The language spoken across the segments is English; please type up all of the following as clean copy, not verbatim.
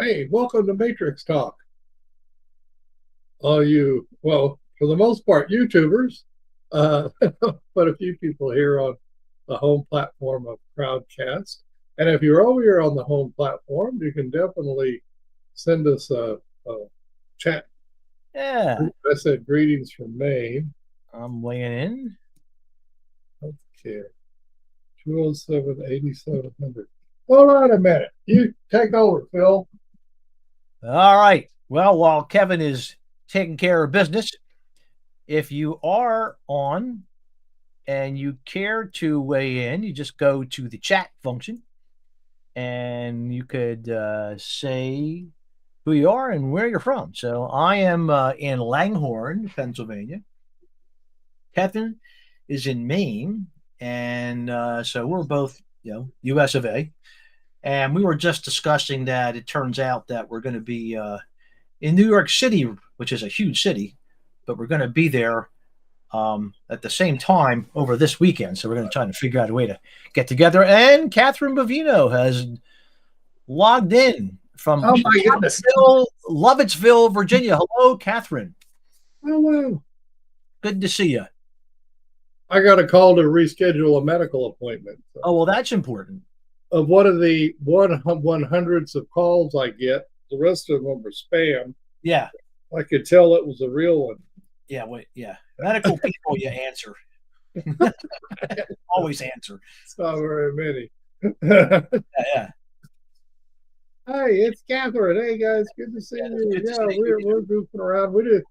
Hey, welcome to Matrix Talk. All you, well, for the most part, YouTubers, uh, but a few people here on the home platform of Crowdcast. And if you're over here on the home platform, you can definitely send us a chat. Yeah, I said greetings from Maine. I'm weighing in. Okay, 207 8700. Hold on a minute. You take over, Phil. All right. Well, while Kevin is taking care of business, if you are on and you care to weigh in, you just go to the chat function and you could say who you are and where you're from. So I am in Langhorne, Pennsylvania. Kevin is in Maine. And so we're both, US of A. And we were just discussing that it turns out that we're going to be in New York City, which is a huge city, but we're going to be there at the same time over this weekend. So we're going to try to figure out a way to get together. And Catherine Bovino has logged in from Oh my goodness. Lovettsville, Virginia. Hello, Catherine. Hello. Good to see you. I got a call to reschedule a medical appointment. Oh, well, that's important. Of one of the 100s of calls I get, the rest of them were spam. Yeah. I could tell it was a real one. Yeah. Wait, yeah. Medical people, you answer. Always answer. It's not very many. Yeah. Yeah. Hey, it's Catherine. Hey guys, good to see Yeah, it's you. good to Yeah, see you. we're goofing around. We did.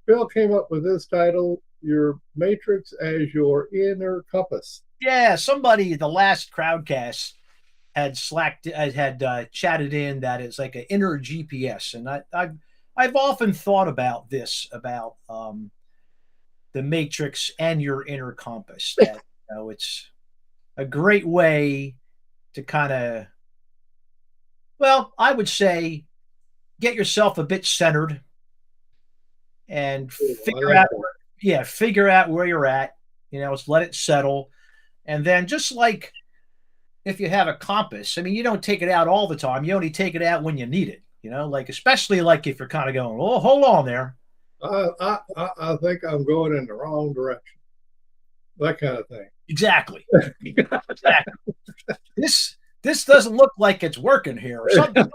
Bill came up with this title: "Your Matrix as Your Inner Compass." Yeah, somebody the last crowdcast had chatted in that it's like an inner GPS, and I've often thought about this about the Matrix and your inner compass. That it's a great way to kind of, well, I would say, get yourself a bit centered and I figure like out, that. figure out where you're at. Let's let it settle, and then just like if you have a compass, I mean, you don't take it out all the time. You only take it out when you need it. Like especially like if you're kind of going, oh, hold on there. I think I'm going in the wrong direction. That kind of thing. Exactly. Exactly. This doesn't look like it's working here or something.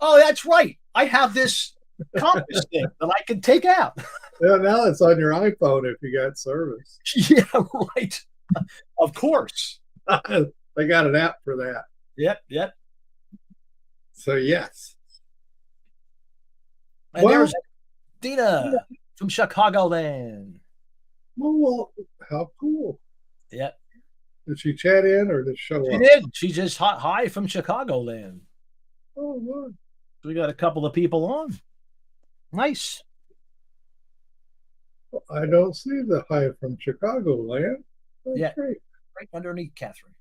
Oh, that's right. I have this compass thing that I can take out. Yeah, now it's on your iPhone if you got service. Yeah, right. Of course. They got an app for that. Yep, yep. So yes. And Well, there's Dina from Chicagoland. well, how cool. Yep. Did she chat in or did she show She up? did. She just hi from Chicagoland. Oh, look. We got a couple of people on. Nice. I don't see the hi from Chicagoland. That's Yeah, great. right underneath Catherine.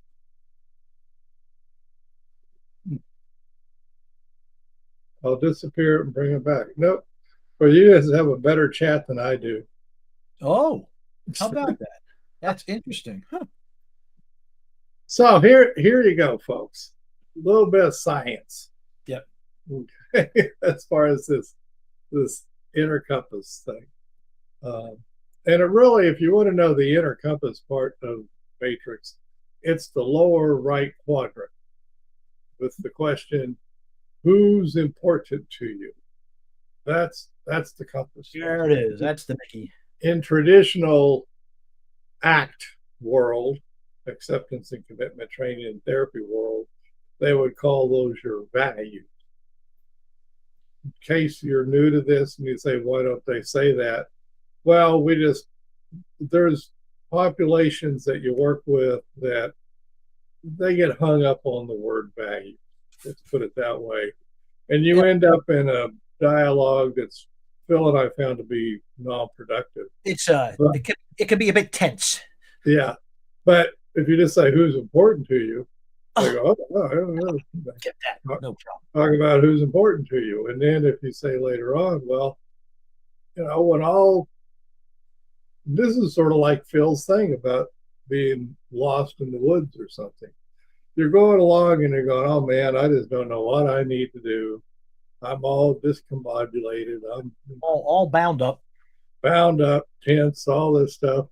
I'll disappear and bring it back. Nope. Well, you guys have a better chat than I do. Oh, how about that? That's interesting. Huh. So here you go, folks. A little bit of science. Yep. Okay. As far as this inner compass thing. Um, and it really, if you want to know the inner compass part of Matrix, it's the lower right quadrant with the question, who's important to you? That's the compass. There it is. That's the Mickey. In traditional ACT world, acceptance and commitment training and therapy world, they would call those your values. In case you're new to this and you say, why don't they say that? Well, there's populations that you work with that they get hung up on the word value. Let's put it that way. And you Yep. end up in a dialogue that's Phil and I found to be non-productive. It's But, it can be a bit tense. yeah. But if you just say who's important to you, they Oh, go, oh, I don't know. get that. Talk, No problem. talk about who's important to you. And then if you say later on, well, when all this is sort of like Phil's thing about being lost in the woods or something. you're going along and you're going, oh man, I just don't know what I need to do. I'm all discombobulated. I'm all bound up. bound up, tense, all this stuff.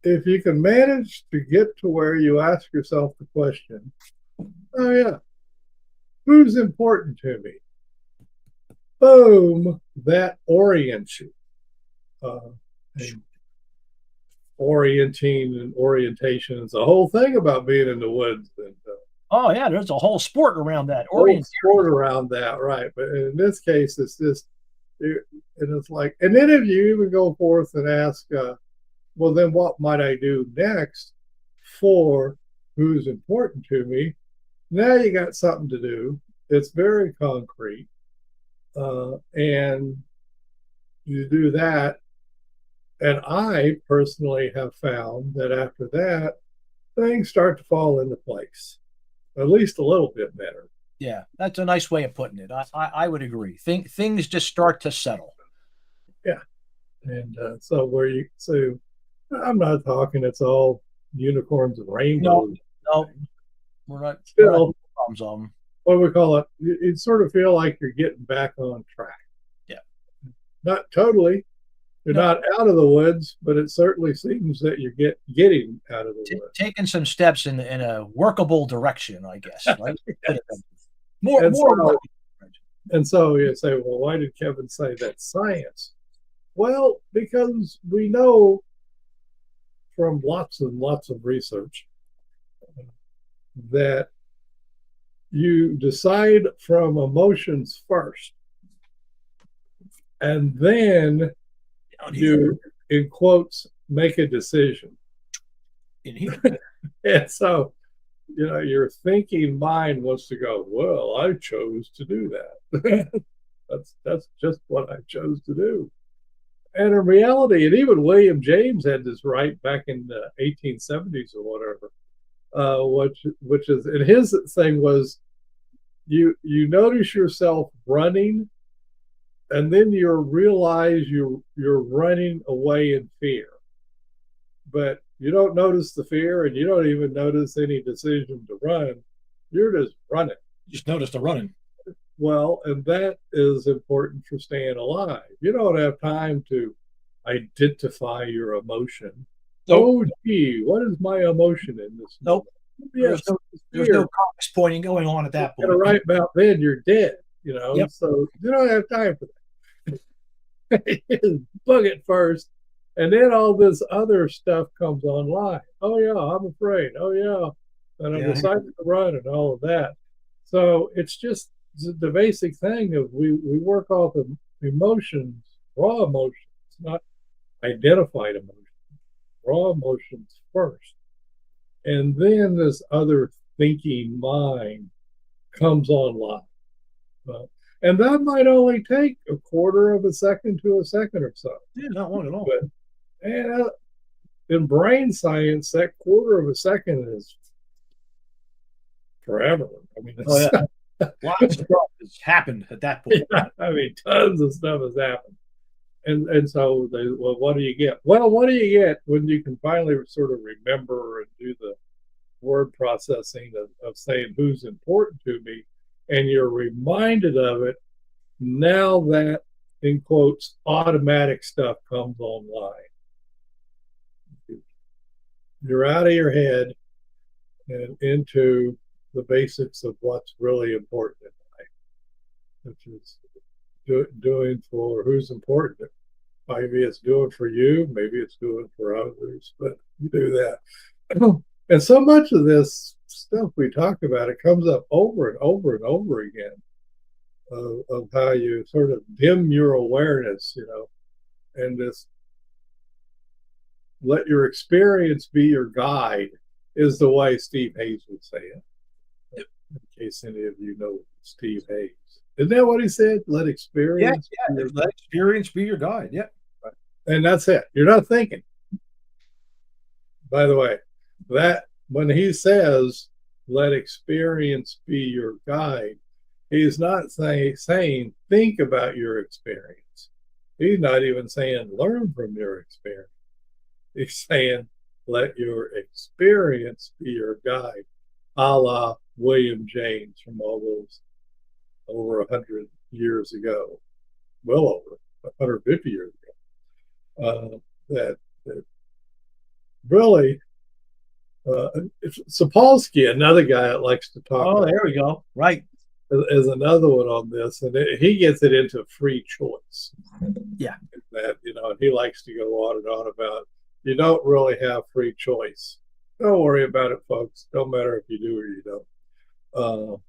If you can manage to get to where you ask yourself the question, oh yeah, who's important to me? Boom, that orients you. And orienting and orientation is the whole thing about being in the woods. And oh yeah, there's a whole sport around that. whole sport around that, right? But in this case, it's just, and it's like, and then if you even go forth and ask, well, then what might I do next for who's important to me? Now you got something to do. It's very concrete. And you do that. And I personally have found that after that, things start to fall into place, at least a little bit better. Yeah, that's a nice way of putting it. I would agree. Things just start to settle. Yeah. And so I'm not talking, it's all unicorns and rainbows. No, we're not. Still, problems of them. What do we call it? You sort of feel like you're getting back on track. Yeah. Not totally. You're not out of the woods, but it certainly seems that you're getting out of the woods. Taking some steps in a workable direction, I guess. Right? Yes. More. And so you say, well, why did Kevin say that's science? Well, because we know from lots and lots of research that you decide from emotions first, and then you, in quotes, make a decision. And so, your thinking mind wants to go, well, I chose to do that. that's just what I chose to do. And in reality, and even William James had this right back in the 1870s or whatever, which is, and his thing was, you notice yourself running, and then you realize you're running away in fear, but you don't notice the fear, and you don't even notice any decision to run. You're just running. Just notice the running. Well, and that is important for staying alive. You don't have time to identify your emotion. Nope. Oh, gee, what is my emotion in this? Nope. Yes, there's no compass pointing going on at that point. Right about then, you're dead. Yep. So you don't have time for that. Bug it first, and then all this other stuff comes online. Oh yeah, I'm afraid. Oh yeah, and I decided to run and all of that. So it's just the basic thing of we work off of emotions, raw emotions, not identified emotions, raw emotions first. And then this other thinking mind comes online. And that might only take a quarter of a second to a second or so. Yeah, not long at all. But in brain science, that quarter of a second is forever. I mean, lots of stuff has happened at that point. Yeah, I mean, tons of stuff has happened. And so, well, what do you get? Well, what do you get when you can finally sort of remember and do the word processing of saying who's important to me, and you're reminded of it? Now that, in quotes, automatic stuff comes online. You're out of your head and into the basics of what's really important in life, which is doing for who's important. Maybe it's doing for you, maybe it's doing for others, but you do that. And so much of this stuff we talk about, it comes up over and over and over again of how you sort of dim your awareness, and just let your experience be your guide, is the way Steve Hayes would say it. In case any of you know Steve Hayes. Isn't that what he said? Let experience let experience be your guide. Yeah. And that's it. You're not thinking. By the way, that when he says let experience be your guide, he's not saying think about your experience. He's not even saying learn from your experience. He's saying let your experience be your guide. a la William James from all those over 100 years ago, well over 150 years ago, that really, Sapolsky, another guy that likes to talk Oh, about, there we go. Right. is another one on this, and he gets it into free choice. Yeah. That, he likes to go on and on about you don't really have free choice. Don't worry about it, folks. Don't matter if you do or you don't.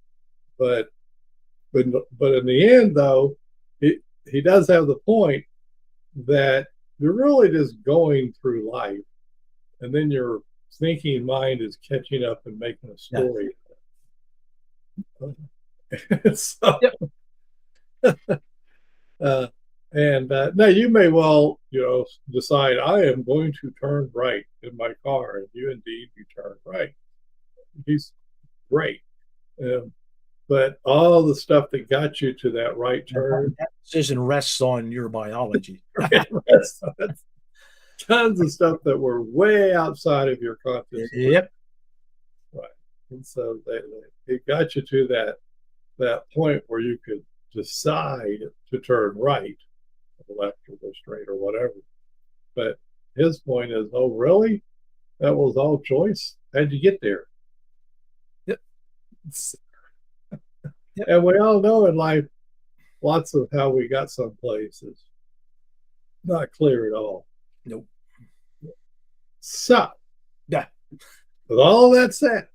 But in the end, though, he does have the point that you're really just going through life, and then your thinking mind is catching up and making a story. Yeah. So, yep. Now you may well, decide I am going to turn right in my car, and you turn right. He's great. But all the stuff that got you to that right turn, that decision rests on your biology. Tons of stuff that were way outside of your consciousness. Yep. Right. And so it got you to that point where you could decide to turn right, or left, or go straight, or whatever. But his point is, oh, really? That was all choice? How'd you get there? Yep. Yep. And we all know in life, lots of how we got someplace is not clear at all. Nope. So, yeah. With all that said,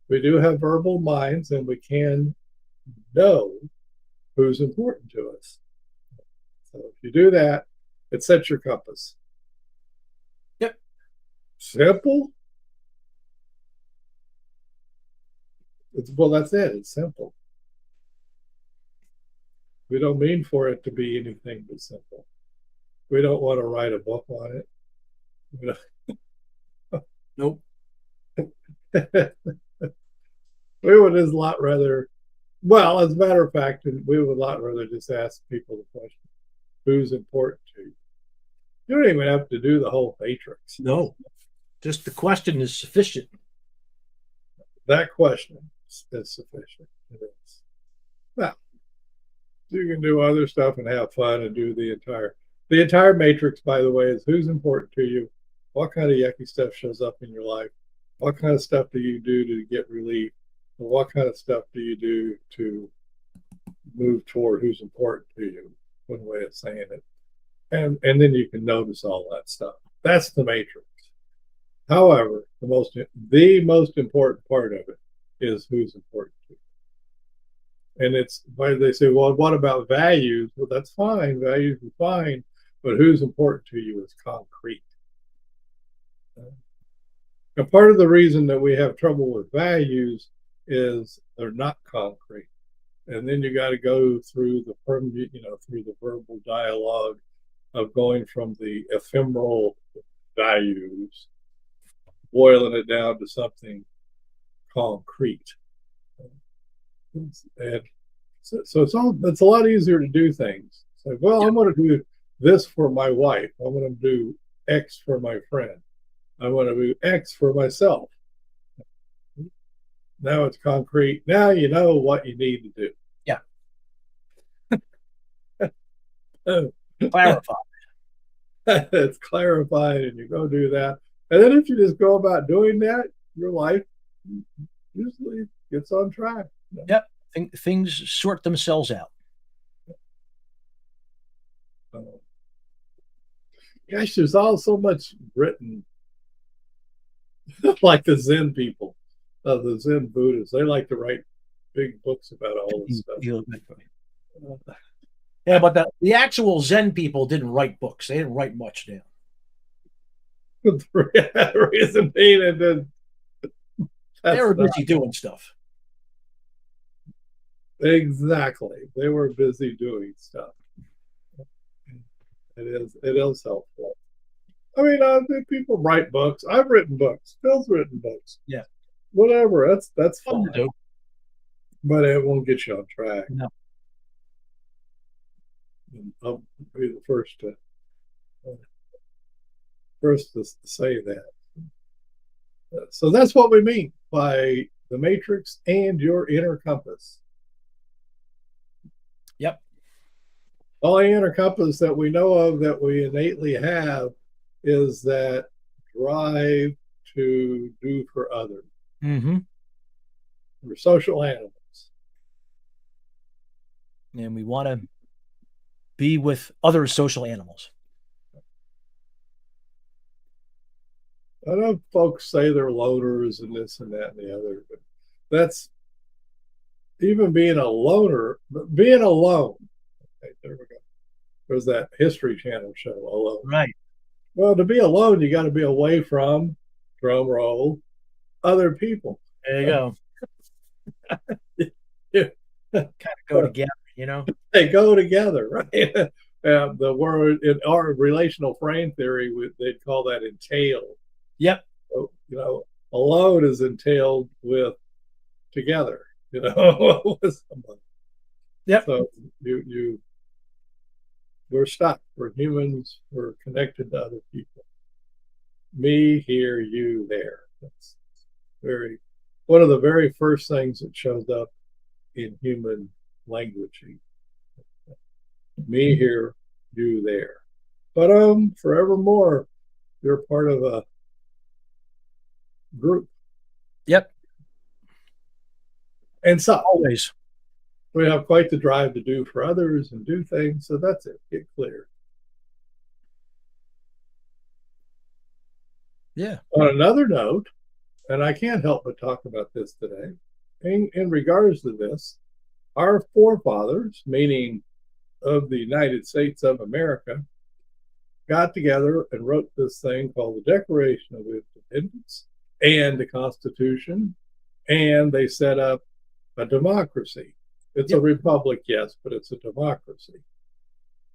we do have verbal minds, and we can know who's important to us. So if you do that, it sets your compass. Yep. Simple. Well, that's it. It's simple. We don't mean for it to be anything but simple. We don't want to write a book on it. Nope. We would just a lot rather, well, as a matter of fact, we would a lot rather just ask people the question, who's important to you? You don't even have to do the whole matrix. No, just the question is sufficient. That question is sufficient. It is. Now, you can do other stuff and have fun and do the entire matrix, by the way, is who's important to you, what kind of yucky stuff shows up in your life, what kind of stuff do you do to get relief, and what kind of stuff do you do to move toward who's important to you, one way of saying it. And then you can notice all that stuff. That's the matrix. However, the most important part of it is who's important to you. And it's why they say, well, what about values? Well, that's fine. Values are fine. But who's important to you is concrete. And part of the reason that we have trouble with values is they're not concrete. And then you got to go through through the verbal dialogue of going from the ephemeral values, boiling it down to something concrete. And so it's a lot easier to do things. It's like, well, I'm going to do this for my wife. I'm going to do X for my friend. I want to do X for myself. Now it's concrete. Now you know what you need to do. Yeah. Clarify. It's clarified, and you go do that. And then if you just go about doing that, your life usually gets on track. Yep. Things sort themselves out. Gosh, there's all so much written. Like the Zen people, the Zen Buddhists, they like to write big books about all this stuff. Yeah, but the actual Zen people didn't write books. They didn't write much down. The reason being, and then they were busy doing stuff. Exactly, they were busy doing stuff. It is helpful. I mean, people write books. I've written books. Phil's written books. Yeah, whatever. That's fun to do, but it won't get you on track. No. I'll be the first to say that. So that's what we mean. by the matrix and your inner compass. Yep. Only inner compass that we know of that we innately have is that drive to do for others. Mm-hmm. We're social animals. And we want to be with other social animals. I know folks say they're loners and this and that and the other, but that's even being a loner, but being alone. Okay, there we go. There's that History Channel show, Alone. Right. Well, to be alone, you got to be away from, drum roll, other people. There you go. Yeah. Kind of go together, They go together, right? The word in our relational frame theory, they'd call that entail. Yep. So, alone is entailed with together, with somebody. Yep. So we're stuck. We're humans. We're connected to other people. Me, here, you, there. That's one of the very first things that shows up in human language. Me, here, you, there. But forevermore, you're part of a group. Yep. And so Always. we have quite the drive to do for others and do things. So that's it. Get clear. Yeah. On another note, and I can't help but talk about this today, in regards to this, our forefathers, meaning of the United States of America, got together and wrote this thing called the Declaration of Independence and the Constitution, and they set up a democracy. It's a republic, yes, but it's a democracy.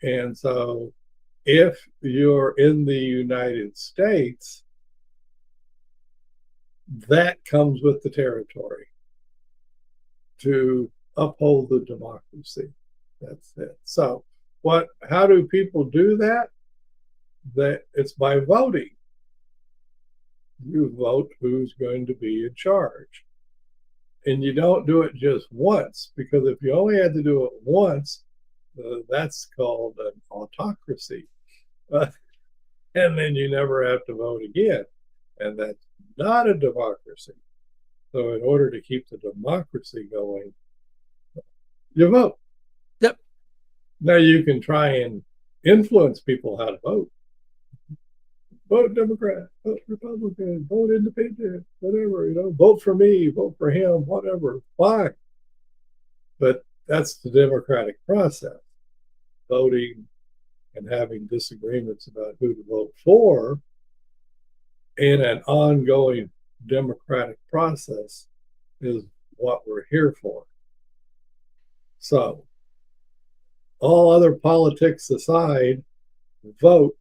And so if you're in the United States, that comes with the territory to uphold the democracy. That's it. So how do people do that? It's by voting. You vote who's going to be in charge. And you don't do it just once, because if you only had to do it once, that's called an autocracy. And then you never have to vote again. And that's not a democracy. So in order to keep the democracy going, you vote. Yep. Now you can try and influence people how to vote. Vote Democrat, vote Republican, vote Independent, whatever, vote for me, vote for him, whatever, fine. But that's the democratic process. Voting and having disagreements about who to vote for in an ongoing democratic process is what we're here for. So, all other politics aside, vote,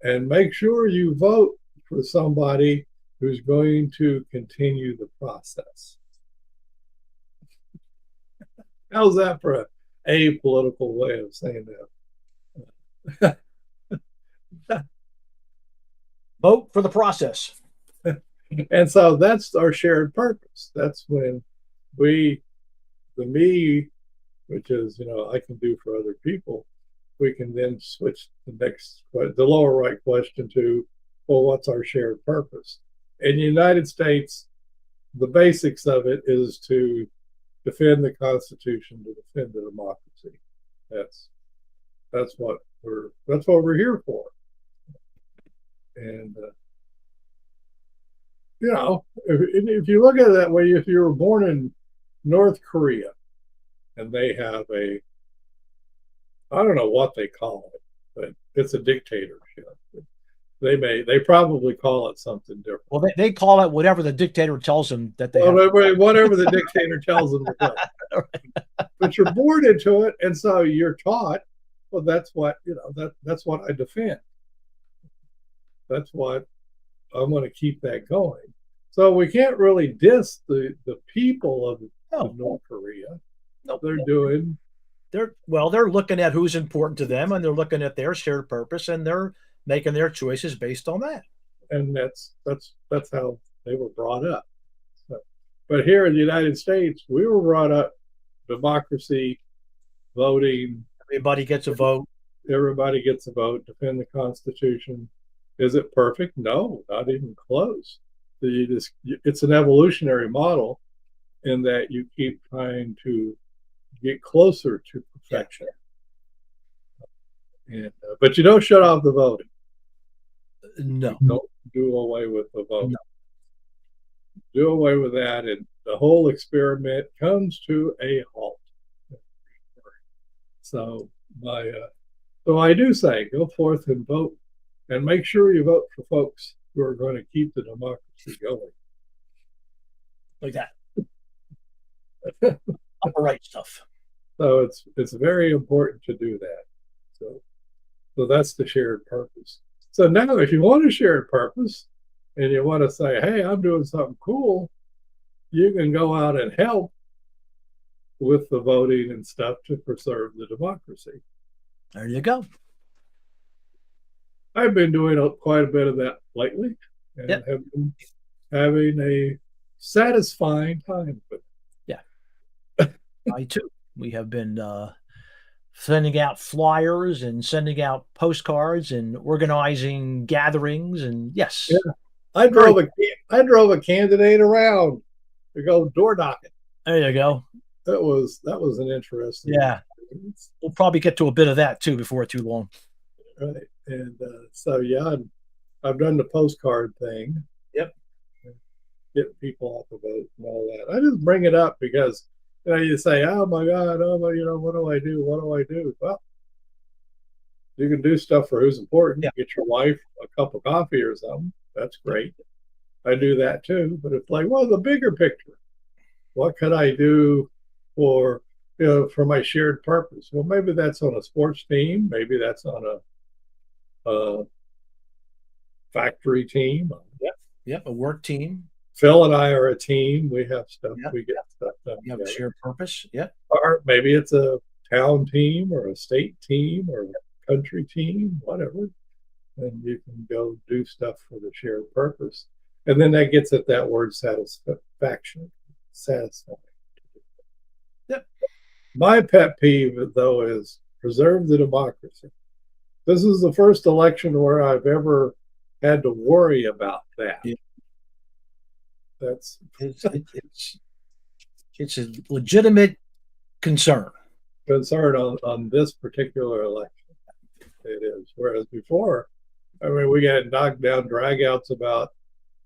and make sure you vote for somebody who's going to continue the process. How's that for an apolitical way of saying that? Vote for the process. And so that's our shared purpose. That's when the me, which is, I can do for other people, we can then switch the lower right question to, well, what's our shared purpose? In the United States, the basics of it is to defend the Constitution, to defend the democracy. That's what we're here for. And if you look at it that way, if you were born in North Korea and they have I don't know what they call it, but it's a dictatorship. They probably call it something different. Well, they call it whatever the dictator tells them that they have. Whatever the dictator tells them to do. But you're born into it, and so you're taught, well, that's what that's what I defend. That's what I'm going to keep that going. So we can't really diss the people of North Korea. Nope. They're looking at who's important to them, and they're looking at their shared purpose, and they're making their choices based on that. And that's how they were brought up. So But here in the United States, we were brought up democracy, voting, Everybody gets a vote. everybody gets a vote, defend the Constitution. Is it perfect? No, not even close. So it's an evolutionary model in that you keep trying to get closer to perfection. And, but you don't shut off the voting. No. You don't do away with the vote. No. Do away with that, and the whole experiment comes to a halt. So I do say, go forth and vote, and make sure you vote for folks who are going to keep the democracy going. Like that. Upper right stuff. So it's very important to do that. So that's the shared purpose. So now, if you want a shared purpose, and you want to say, hey, I'm doing something cool, you can go out and help with the voting and stuff to preserve the democracy. There you go. I've been doing quite a bit of that lately, and Yep. have been having a satisfying time with it. Yeah. I too. We have been sending out flyers and sending out postcards and organizing gatherings, and yes. Yeah. I drove a candidate around to go door knocking. There you go. That was an interesting. Yeah. Experience. We'll probably get to a bit of that too before too long. Right. And so yeah, I've done the postcard thing. Yep. Get people off the vote and all that. I just bring it up because you say, oh my God, oh my, what do I do? What do I do? Well, you can do stuff for who's important. Yeah. Get your wife a cup of coffee or something. That's great. I do that too. But it's like, well, the bigger picture. What could I do for my shared purpose? Well, maybe that's on a sports team. Maybe that's on a factory team. Yep. A work team. Phil and I are a team. We have stuff. Yep. We get stuff done. You have a shared purpose. Yep. Or maybe it's a town team or a state team or a country team, whatever. And you can go do stuff for the shared purpose. And then that gets at that word satisfaction. Satisfying. Yep. My pet peeve, though, is preserve the democracy. This is the first election where I've ever had to worry about that. Yeah. That's it's a legitimate concern. Concern on this particular election. It is. Whereas before, I mean, we had knocked down dragouts about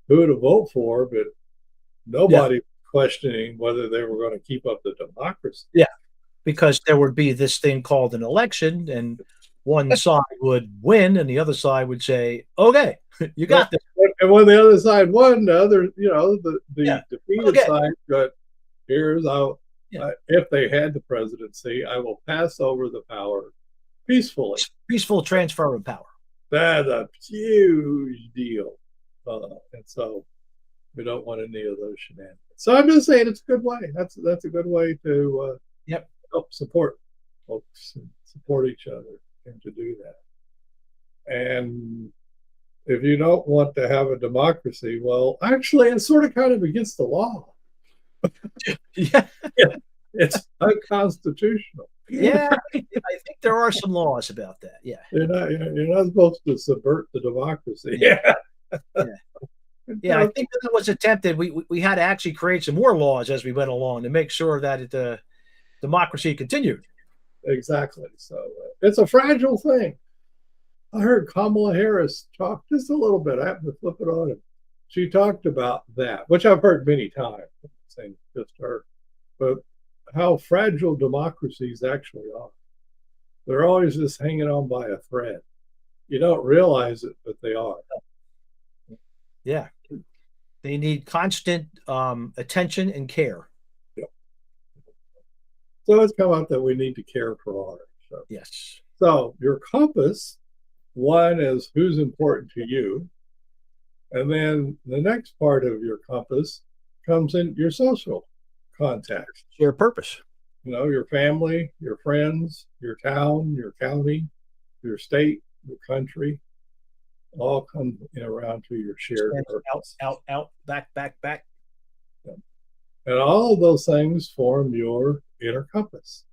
who to vote for, but nobody questioning whether they were going to keep up the democracy. Yeah, because there would be this thing called an election, and one side would win, and the other side would say, "Okay, you got this." And when the other side won, the other, the defeated side got, here's how. If they had the presidency, I will pass over the power peacefully. Peaceful transfer of power. That's a huge deal, and so we don't want any of those shenanigans. So I'm just saying it's a good way. That's a good way to help support folks and support each other and to do that. And if you don't want to have a democracy, well, actually, it's sort of kind of against the law. Yeah. It's unconstitutional. Yeah, I think there are some laws about that. Yeah, you're not supposed to subvert the democracy. Yeah. I think that was attempted. We had to actually create some more laws as we went along to make sure that the democracy continued. Exactly. So it's a fragile thing. I heard Kamala Harris talk just a little bit. I happened to flip it on him. She talked about that, which I've heard many times. I'm not saying just her, but how fragile democracies actually are. They're always just hanging on by a thread. You don't realize it, but they are. Yeah. They need constant attention and care. Yep. So it's come out that we need to care for ours. So. Yes. So your compass, one is who's important to you. And then the next part of your compass comes in your social contacts. Your purpose. Your family, your friends, your town, your county, your state, your country, all come around to your shared purpose. Out, back. Yeah. And all of those things form your inner compass.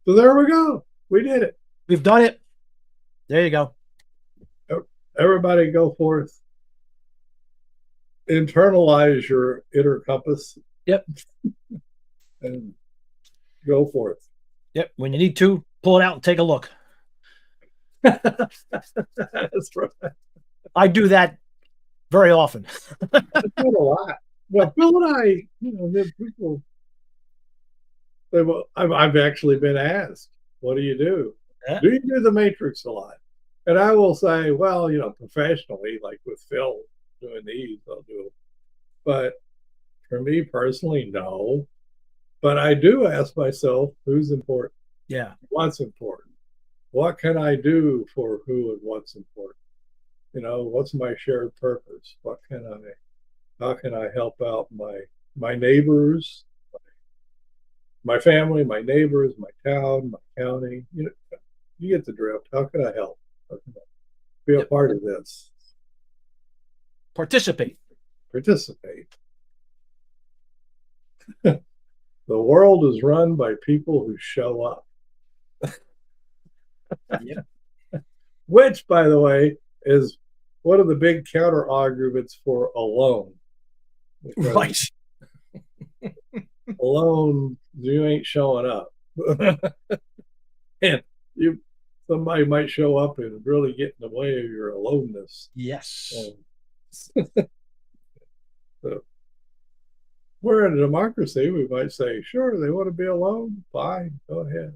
So there we go. We did it. We've done it. There you go. Everybody go forth. Internalize your inner compass. Yep. And go forth. Yep. When you need to, pull it out and take a look. That's right. I do that very often. That's not a lot. Well, Bill and I, the people, I've actually been asked, what do you do? Yeah. Do you do the Matrix a lot? And I will say, well, professionally, like with Phil doing these, I'll do it. But for me personally, no. But I do ask myself, who's important? Yeah. What's important? What can I do for who and what's important? What's my shared purpose? How can I help out my neighbors, my family, my neighbors, my town, my county? You get the drift. How can I help? How can I be a part of this? Participate. The world is run by people who show up. Yep. Which, by the way, is one of the big counter arguments for alone. Right. Alone, you ain't showing up. And somebody might show up and really get in the way of your aloneness. Yes. So we're in a democracy. We might say, sure, they want to be alone. Fine, go ahead.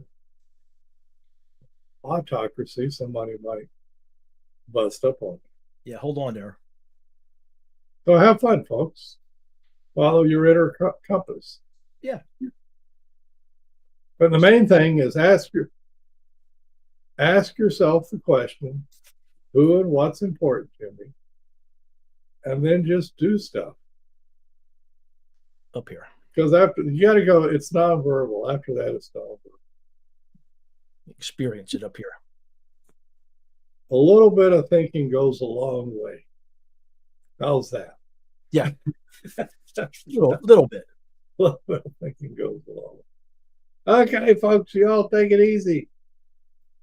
Autocracy, somebody might bust up on it. Yeah, hold on there. So have fun, folks. Follow your inner compass. Yeah. But the main thing is ask yourself the question, who and what's important to me? And then just do stuff. Up here. Because after you got to go, it's nonverbal. After that, it's nonverbal. Experience it up here. A little bit of thinking goes a long way. How's that? Yeah. little bit. A little bit of thinking goes a long way. Okay, folks, y'all take it easy.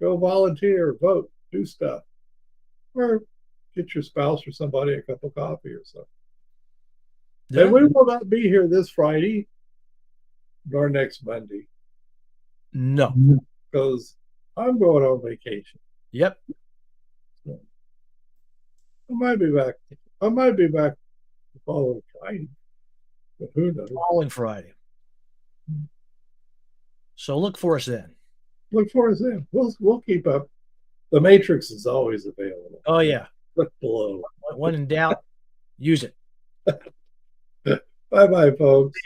Go volunteer, vote, do stuff. Or get your spouse or somebody a cup of coffee or something. Yeah. And we will not be here this Friday nor next Monday. No. Because I'm going on vacation. Yep. So I might be back the following Friday. But who knows? Following Friday. So look for us then. Look for us then. We'll keep up. The Matrix is always available. Oh yeah. Look below. When in doubt, use it. Bye-bye, folks.